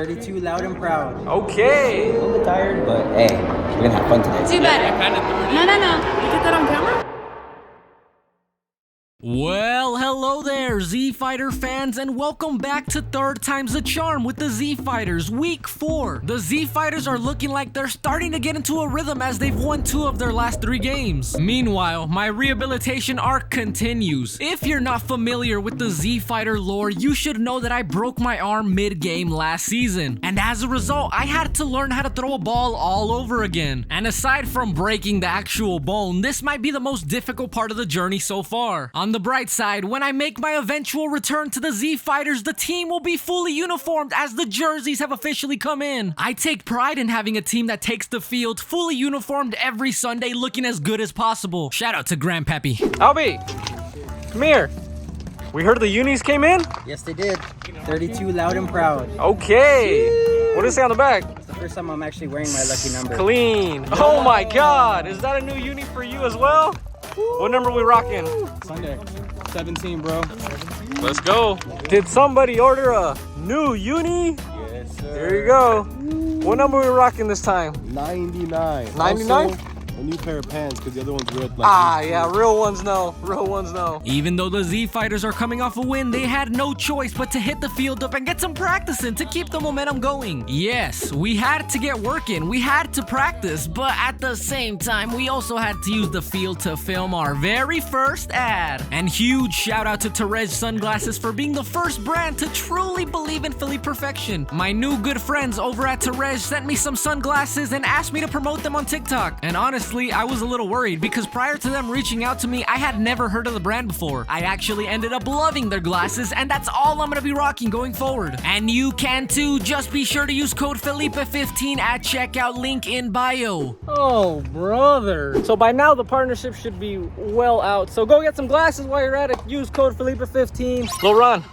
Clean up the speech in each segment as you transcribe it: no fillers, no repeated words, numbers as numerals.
32 loud and proud. Okay. A little bit tired, but hey, we're gonna have fun today. Do better. No. You get that on camera? Well, hello there, Z-Fighter fans, and welcome back to Third Time's the Charm with the Z-Fighters, Week 4. The Z-Fighters are looking like they're starting to get into a rhythm as they've won 2 of their last 3 games. Meanwhile, my rehabilitation arc continues. If you're not familiar with the Z-Fighter lore, you should know that I broke my arm mid-game last season, and as a result, I had to learn how to throw a ball all over again. And aside from breaking the actual bone, this might be the most difficult part of the journey so far. On the bright side, when I make my eventual return to the Z-Fighters, the team will be fully uniformed as the jerseys have officially come in. I take pride in having a team that takes the field fully uniformed every Sunday looking as good as possible. Shout out to Grandpappy. Alby, come here. We heard the unis came in? Yes, they did. 32 loud and proud. Okay. What does it say on the back? It's the first time I'm actually wearing my lucky number. Clean. Oh my God. Is that a new uni for you as well? What number are we rocking? Sunday. 17, bro. Let's go. Did somebody order a new uni? Yes, sir. There you go. What number are we rocking this time? 99. 99? Also, a new pair of pants because the other one's ripped. Like Yeah, real ones know. Real ones know. Even though the Z-Fighters are coming off a win, they had no choice but to hit the field up and get some practice in to keep the momentum going. Yes, we had to get working, we had to practice, but at the same time, we also had to use the field to film our very first ad. And huge shout out to Terej Sunglasses for being the first brand to truly believe in Feliperfection. My new good friends over at Terej sent me some sunglasses and asked me to promote them on TikTok. And honestly, I was a little worried because prior to them reaching out to me, I had never heard of the brand before. I actually ended up loving their glasses, and that's all I'm gonna be rocking going forward. And you can too. Just be sure to use code Felipe15 at checkout, link in bio. Oh, brother. So by now the partnership should be well out. So go get some glasses while you're at it. Use code Felipe15. Laurent,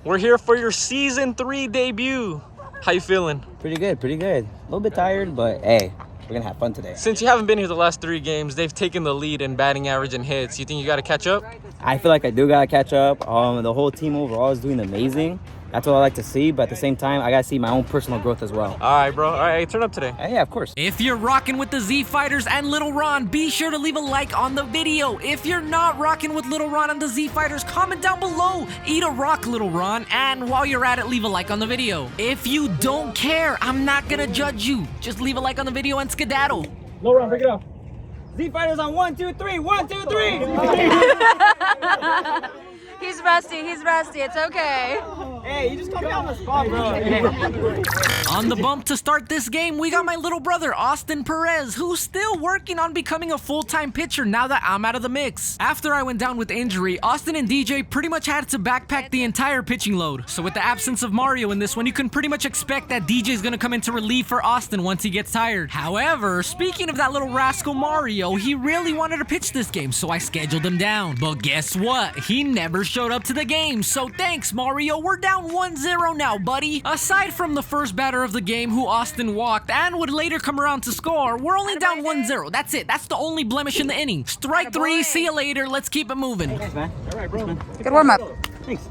we're here for your season 3 debut. How you feeling? Pretty good, pretty good. A little bit tired, but hey, we're gonna have fun today. Since you haven't been here the last 3 games, they've taken the lead in batting average and hits. You think you got to catch up? I feel like I do gotta catch up. The whole team overall is doing amazing. That's what I like to see, but at the same time, I gotta see my own personal growth as well. All right, bro. All right, turn up today. Yeah, of course. If you're rocking with the Z-Fighters and Little Ron, be sure to leave a like on the video. If you're not rocking with Little Ron and the Z-Fighters, comment down below. Eat a rock, Little Ron, and while you're at it, leave a like on the video. If you don't care, I'm not gonna judge you. Just leave a like on the video and skedaddle. Laurent, pick it up. Z-Fighters on 1, 2, 3. 1, 2, 3. He's rusty. It's okay. Hey, you just come down the spot, bro. On the bump to start this game, we got my little brother, Austin Perez, who's still working on becoming a full-time pitcher now that I'm out of the mix. After I went down with injury, Austin and DJ pretty much had to backpack the entire pitching load. So with the absence of Mario in this one, you can pretty much expect that DJ's gonna come in to relieve for Austin once he gets tired. However, speaking of that little rascal Mario, he really wanted to pitch this game, so I scheduled him down. But guess what? He never showed up to the game, so thanks, Mario. We're down 1-0 now, buddy. Aside from the first batter of the game who Austin walked and would later come around to score, we're only down 1-0. That's it. That's the only blemish in the inning. Strike 3, see you later. Let's keep it moving. Thanks, man. All right, bro. Good warm up. Thanks.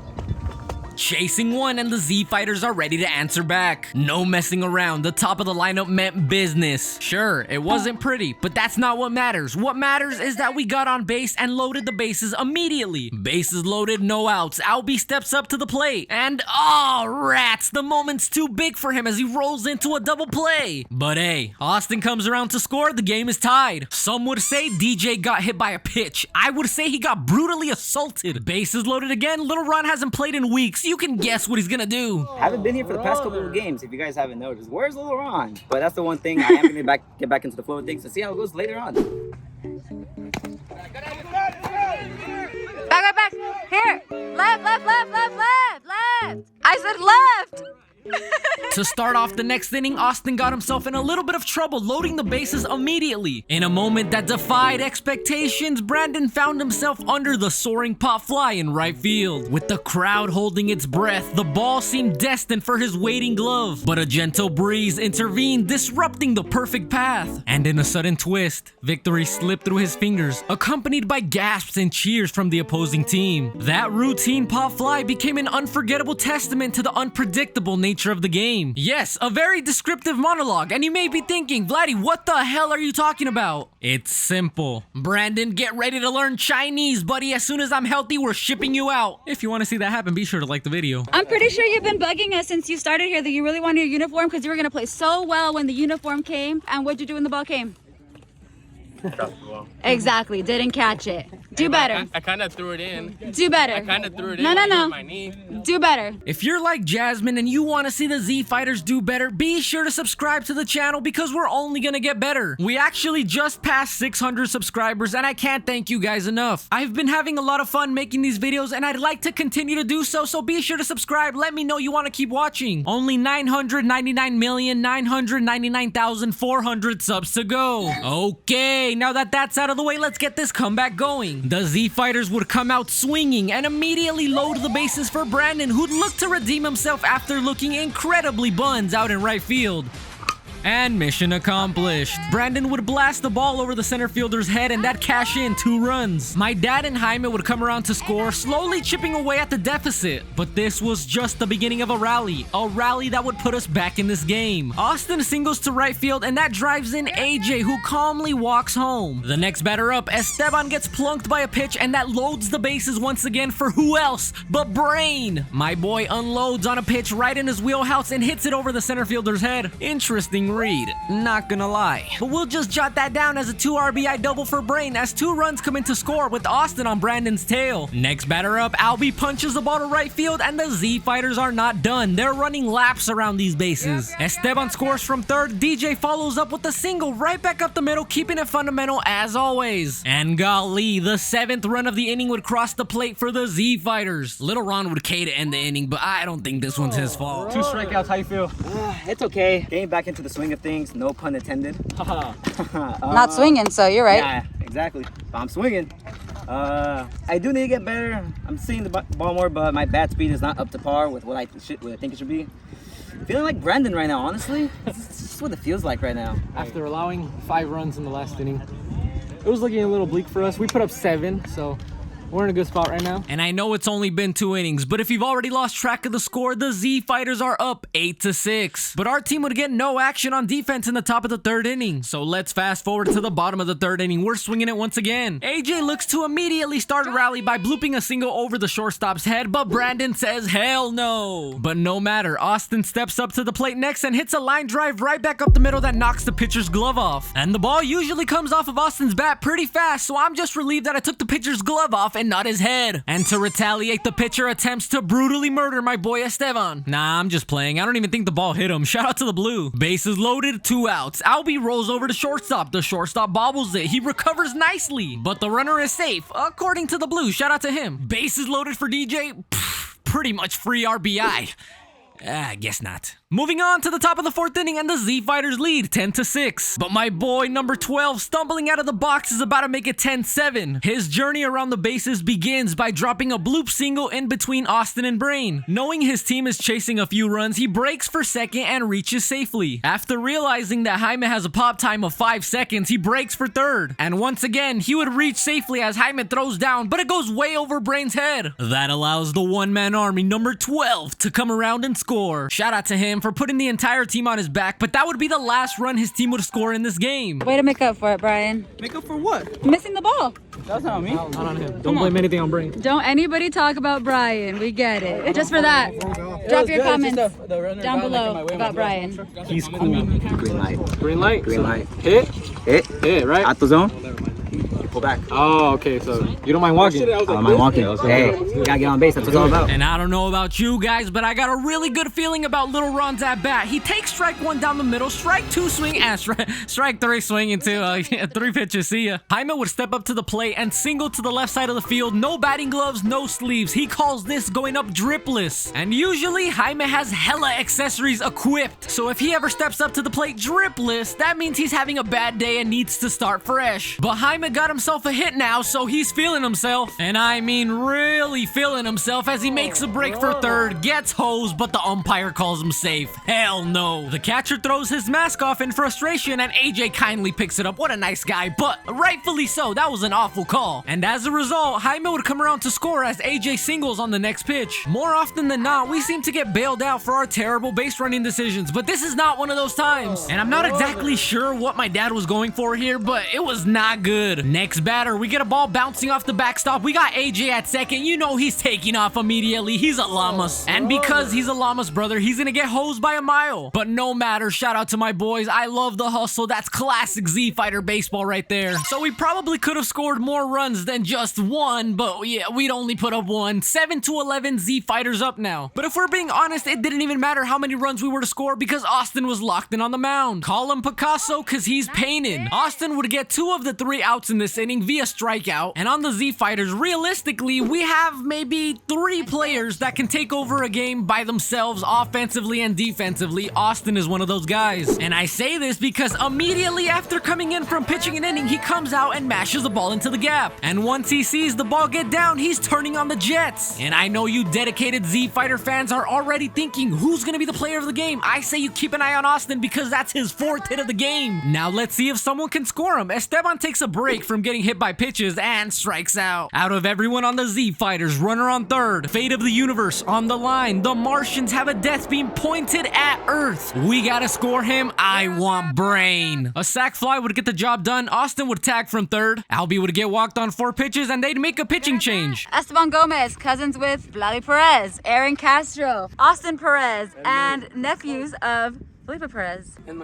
Chasing one, and the Z-Fighters are ready to answer back. No messing around, the top of the lineup meant business. Sure, it wasn't pretty, but that's not what matters. What matters is that we got on base and loaded the bases immediately. Bases loaded, no outs. Alby steps up to the plate, and oh, rats, the moment's too big for him as he rolls into a double play. But hey, Austin comes around to score, the game is tied. Some would say DJ got hit by a pitch. I would say he got brutally assaulted. Bases loaded again, Little Ron hasn't played in weeks. You can guess what he's gonna do. I haven't been here for the past couple of games, if you guys haven't noticed. Where's Little Ron? But that's the one thing I am gonna get back into the flow of things and see how it goes later on. Back. Here. Left. I said left. To start off the next inning, Austin got himself in a little bit of trouble loading the bases immediately. In a moment that defied expectations, Brandon found himself under the soaring pop fly in right field. With the crowd holding its breath, the ball seemed destined for his waiting glove. But a gentle breeze intervened, disrupting the perfect path. And in a sudden twist, victory slipped through his fingers, accompanied by gasps and cheers from the opposing team. That routine pop fly became an unforgettable testament to the unpredictable nature nature of the game. Yes, a very descriptive monologue, and you may be thinking, Vladdy, what the hell are you talking about? It's simple. Brandon, get ready to learn Chinese, buddy. As soon as I'm healthy, we're shipping you out. If you want to see that happen, be sure to like the video. I'm pretty sure you've been bugging us since you started here that you really wanted your uniform because you were going to play so well when the uniform came. And what'd you do when the ball came? Exactly. Didn't catch it. Do better. I kind of threw it in. Do better. I kind of threw it in. No. With my knee. Do better. If you're like Jasmine and you want to see the Z Fighters do better, be sure to subscribe to the channel because we're only gonna get better. We actually just passed 600 subscribers and I can't thank you guys enough. I've been having a lot of fun making these videos and I'd like to continue to do so, so be sure to subscribe. Let me know you want to keep watching. Only 999,999,400 subs to go. Okay, now that that's out of the way, let's get this comeback going. The Z Fighters would come out swinging and immediately load the bases for Brandon, who'd look to redeem himself after looking incredibly buns out in right field. And mission accomplished. Brandon would blast the ball over the center fielder's head and that cash in 2 runs. My dad and Jaime would come around to score, slowly chipping away at the deficit. But this was just the beginning of a rally that would put us back in this game. Austin singles to right field and that drives in AJ, who calmly walks home. The next batter up, Esteban gets plunked by a pitch and that loads the bases once again for who else but Brain. My boy unloads on a pitch right in his wheelhouse and hits it over the center fielder's head. Interesting read, not gonna lie. But we'll just jot that down as a 2 RBI double for Brain as 2 runs come in to score with Austin on Brandon's tail. Next batter up, Alby punches the ball to right field and the Z Fighters are not done. They're running laps around these bases. Esteban scores from third, DJ follows up with a single right back up the middle, keeping it fundamental as always. And golly, the 7th run of the inning would cross the plate for the Z Fighters. Little Ron would K to end the inning, but I don't think this one's his fault. 2 strikeouts, how you feel? It's okay. Getting back into the swing of things, no pun intended. Not swinging, so you're right. Yeah, exactly. But I'm swinging. I do need to get better. I'm seeing the ball more, but my bat speed is not up to par with what I think it should be. Feeling like Brandon right now, honestly. It's just what it feels like right now. After allowing 5 runs in the last inning, it was looking a little bleak for us. We put up 7, so we're in a good spot right now. And I know it's only been 2 innings, but if you've already lost track of the score, the Z Fighters are up 8-6. But our team would get no action on defense in the top of the 3rd inning. So let's fast forward to the bottom of the 3rd inning. We're swinging it once again. AJ looks to immediately start a rally by blooping a single over the shortstop's head, but Brandon says hell no. But no matter, Austin steps up to the plate next and hits a line drive right back up the middle that knocks the pitcher's glove off. And the ball usually comes off of Austin's bat pretty fast, so I'm just relieved that I took the pitcher's glove off and not his head. And to retaliate, the pitcher attempts to brutally murder my boy Esteban. Nah, I'm just playing. I don't even think the ball hit him. Shout out to the blue. Bases loaded, 2 outs. Alby rolls over to shortstop. The shortstop bobbles it. He recovers nicely, but the runner is safe, according to the blue. Shout out to him. Bases loaded for DJ. Pretty much free RBI. I guess not. Moving on to the top of the 4th inning and the Z Fighters lead 10-6. But my boy number 12 stumbling out of the box is about to make it 10-7. His journey around the bases begins by dropping a bloop single in between Austin and Brain. Knowing his team is chasing a few runs, he breaks for second and reaches safely. After realizing that Jaime has a pop time of 5 seconds, he breaks for third. And once again, he would reach safely as Jaime throws down, but it goes way over Brain's head. That allows the one-man army number 12 to come around and score. Shout out to him for putting the entire team on his back, but that would be the last run his team would score in this game. Way to make up for it, Brian. Make up for what? Missing the ball. That's not me. Not on him. Don't blame anything on Brain. Don't anybody talk about Brian. We get it. Just for that, drop your comments down below about Brian. He's cool. Green light. Green light? Green light. Hit? Hit. Hit, right? Out the zone. You pull back. Oh, okay, so you don't mind walking? I don't mind walking. Hey, you gotta get on base. That's what it's all about. And I don't know about you guys, but I got a really good feeling about Little Ron's at bat. He takes strike 1 down the middle, strike 2 swing, and strike 3 swinging too. 3 pitches, see ya. Jaime would step up to the plate and single to the left side of the field. No batting gloves, no sleeves. He calls this going up dripless. And usually Jaime has hella accessories equipped. So if he ever steps up to the plate dripless, that means he's having a bad day and needs to start fresh. But Jaime got himself himself a hit now, so he's feeling himself. And I mean really feeling himself as he makes a break for third, gets hosed, but the umpire calls him safe. Hell no. The catcher throws his mask off in frustration and AJ kindly picks it up. What a nice guy, but rightfully so, that was an awful call. And as a result, Jaime would come around to score as AJ singles on the next pitch. More often than not, we seem to get bailed out for our terrible base running decisions, but this is not one of those times. And I'm not exactly sure what my dad was going for here, but it was not good. Next batter, we get a ball bouncing off the backstop. We got AJ at second. You know he's taking off immediately. He's a Llamas. And because he's a Llamas brother, he's gonna get hosed by a mile. But no matter, shout out to my boys. I love the hustle. That's classic Z Fighter baseball right there. So we probably could have scored more runs than just one, but yeah, we'd only put up one. 7-11, Z Fighters up now. But if we're being honest, it didn't even matter how many runs we were to score because Austin was locked in on the mound. Call him Picasso cause he's painting. Austin would get 2 of the 3 outs in this inning via strikeout. And on the Z Fighters, realistically, we have maybe 3 players that can take over a game by themselves offensively and defensively. Austin is one of those guys. And I say this because immediately after coming in from pitching an inning, he comes out and mashes the ball into the gap. And once he sees the ball get down, he's turning on the Jets. And I know you dedicated Z Fighter fans are already thinking, who's gonna be the player of the game? I say you keep an eye on Austin because that's his 4th hit of the game. Now let's see if someone can score him. Esteban takes a break from getting hit by pitches and strikes out. Out of everyone on the Z Fighters, runner on third, fate of the universe on the line. The Martians have a death beam pointed at Earth. We gotta score him. I want brain. A sac fly would get the job done. Austin would tag from third. Alby would get walked on 4 pitches and they'd make a pitching change. Esteban Gomez, cousins with Vladi Perez, Aaron Castro, Austin Perez, and nephews of Felipe Perez. And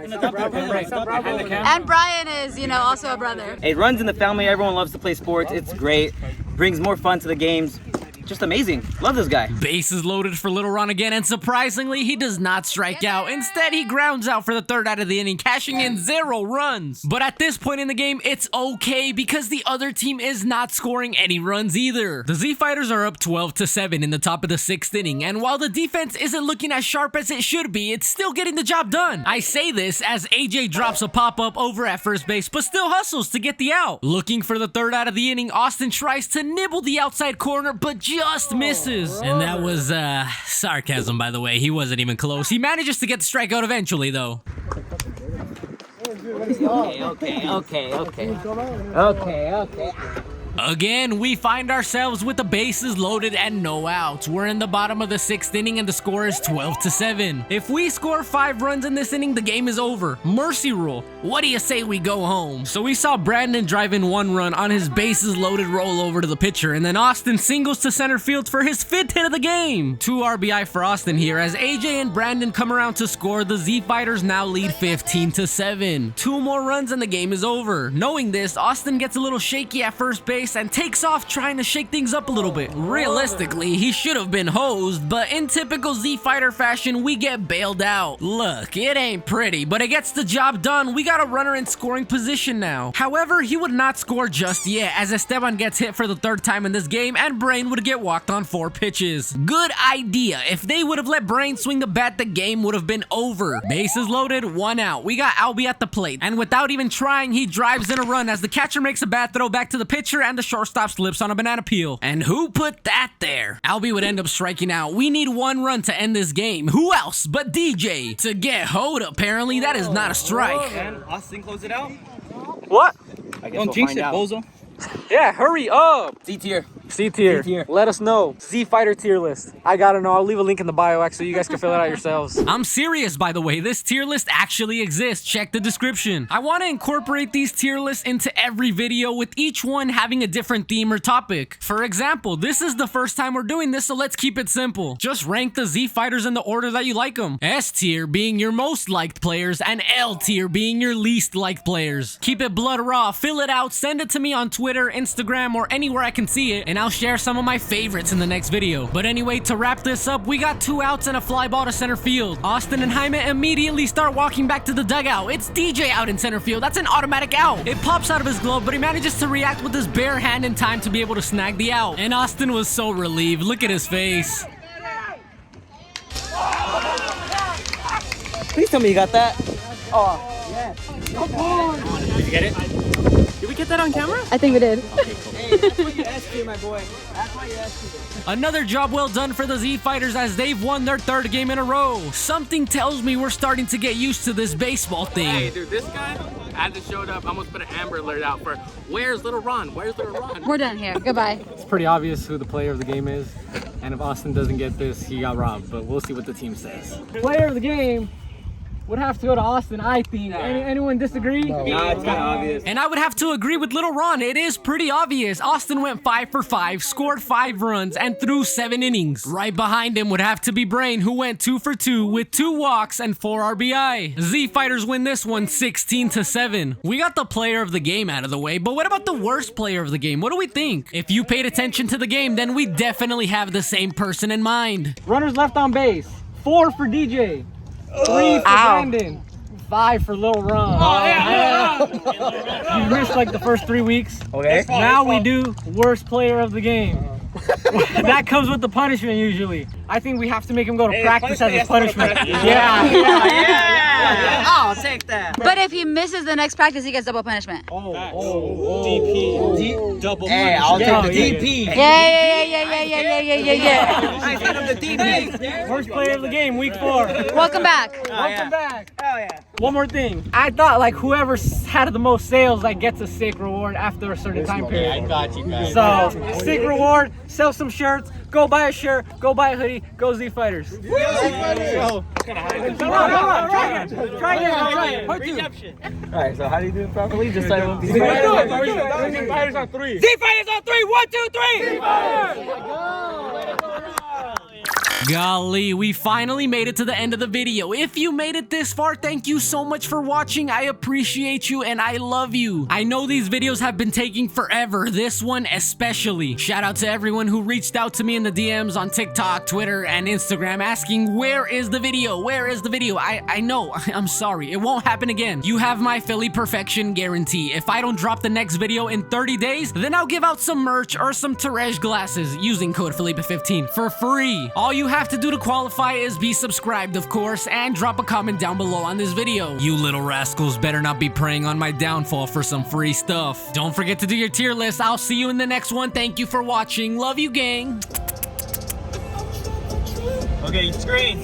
Brian is, you know, also a brother. It runs in the family. Everyone loves to play sports. It's great. Brings more fun to the games. Just amazing. Love this guy. Bases loaded for Little Ron again, and surprisingly, he does not strike out. Instead, he grounds out for the 3rd out of the inning, cashing in 0 runs. But at this point in the game, it's okay because the other team is not scoring any runs either. The Z Fighters are up 12-7 in the top of the 6th inning, and while the defense isn't looking as sharp as it should be, it's still getting the job done. I say this as AJ drops a pop-up over at first base, but still hustles to get the out. Looking for the 3rd out of the inning, Austin tries to nibble the outside corner, but just misses. And that was sarcasm, by the way. He wasn't even close. He manages to get the strikeout eventually, though. Okay. Again, we find ourselves with the bases loaded and no outs. We're in the bottom of the 6th inning and the score is 12-7. If we score 5 runs in this inning, the game is over. Mercy rule. What do you say we go home? So we saw Brandon drive in 1 run on his bases loaded roll over to the pitcher, and then Austin singles to center field for his 5th hit of the game. 2 RBI for Austin here as AJ and Brandon come around to score. The Z Fighters now lead 15-7. 2 more runs and the game is over. Knowing this, Austin gets a little shaky at first base and takes off trying to shake things up a little bit. Realistically, he should have been hosed, but in typical Z Fighter fashion, we get bailed out. Look, it ain't pretty, but it gets the job done. We got a runner in scoring position now. However, he would not score just yet as Esteban gets hit for the 3rd time in this game and Brain would get walked on 4 pitches. Good idea. If they would have let Brain swing the bat, the game would have been over. Bases loaded, 1 out. We got Alby at the plate, and without even trying, he drives in a run as the catcher makes a bat throw back to the pitcher and the shortstop slips on a banana peel. And who put that there? Alby would end up striking out. We need 1 run to end this game. Who else but DJ? To get hoed, apparently. That is not a strike. And Austin close it out. What? I guess we'll find out. Bozo. Yeah, hurry up. C tier. C tier. C tier. Let us know. Z Fighter tier list. I gotta know. I'll leave a link in the bio so you guys can fill it out yourselves. I'm serious, by the way. This tier list actually exists. Check the description. I want to incorporate these tier lists into every video with each one having a different theme or topic. For example, this is the first time we're doing this, so let's keep it simple. Just rank the Z Fighters in the order that you like them. S tier being your most liked players and L tier being your least liked players. Keep it blood raw, fill it out, send it to me on Twitter, Instagram, or anywhere I can see it, and I'll share some of my favorites in the next video. But anyway, to wrap this up, we got 2 outs and a fly ball to center field. Austin and Jaime immediately start walking back to the dugout. It's DJ out in center field. That's an automatic out. It pops out of his glove, but he manages to react with his bare hand in time to be able to snag the out. And Austin was so relieved. Look at his face. Please tell me you got that. Oh, yeah. Come on. Did you get it? we get that on camera? I think we did. Hey, that's why you asked me, my boy. That's why you asked me. Another job well done for the Z Fighters as they've won their 3rd game in a row. Something tells me we're starting to get used to this baseball thing. Hey, dude, this guy, as it showed up, I almost put an Amber Alert out for where's Little Ron? Where's Little Ron? We're done here. Goodbye. It's pretty obvious who the player of the game is, and if Austin doesn't get this, he got robbed, but we'll see what the team says. Player of the game would have to go to Austin, I think. Anyone disagree? No, it's kind of obvious. And I would have to agree with Little Ron. It is pretty obvious. Austin went 5 for 5, scored 5 runs, and threw 7 innings. Right behind him would have to be Brain, who went 2 for 2 with 2 walks and 4 RBI. Z Fighters win this one 16-7. We got the player of the game out of the way, but what about the worst player of the game? What do we think? If you paid attention to the game, then we definitely have the same person in mind. Runners left on base. 4 for DJ. 3 for Brandon. 5 for Lil Ron. Oh, yeah. You missed like the first 3 weeks. Okay. Now we do worst player of the game. That comes with the punishment usually. I think we have to make him go to practice as a punishment. Yeah. I'll take that. But if he misses the next practice, he gets double punishment. DP. Double. Hey, I'll take the DP. Yeah. I said I'm the DP. Worst player of the game, week 4. Welcome back. Welcome back. Hell yeah. One more thing. I thought like whoever had the most sales like gets a sick reward after a certain time period. I got you guys. So sick reward, sell some shirts, go buy a shirt, go buy a hoodie, go Z Fighters. Come on, try again. Part 2. Alright, so how do you do it properly? Just like Z Fighters on 3. Z Fighters on 3. 1, 2, 3. Z Fighters. Golly, we finally made it to the end of the video. If you made it this far, thank you so much for watching. I appreciate you and I love you. I know these videos have been taking forever, this one especially. Shout out to everyone who reached out to me in the DMs on TikTok, Twitter, and Instagram asking, where is the video? Where is the video? I know, I'm sorry, it won't happen again. You have my Feliperfection guarantee. If I don't drop the next video in 30 days, then I'll give out some merch or some Terej glasses using code Felipe15 for free. All you have to do to qualify is be subscribed, of course, and drop a comment down below on this video. You little rascals better not be preying on my downfall for some free stuff. Don't forget to do your tier list. I'll see you in the next one. Thank you for watching. Love you, gang. Okay, screen.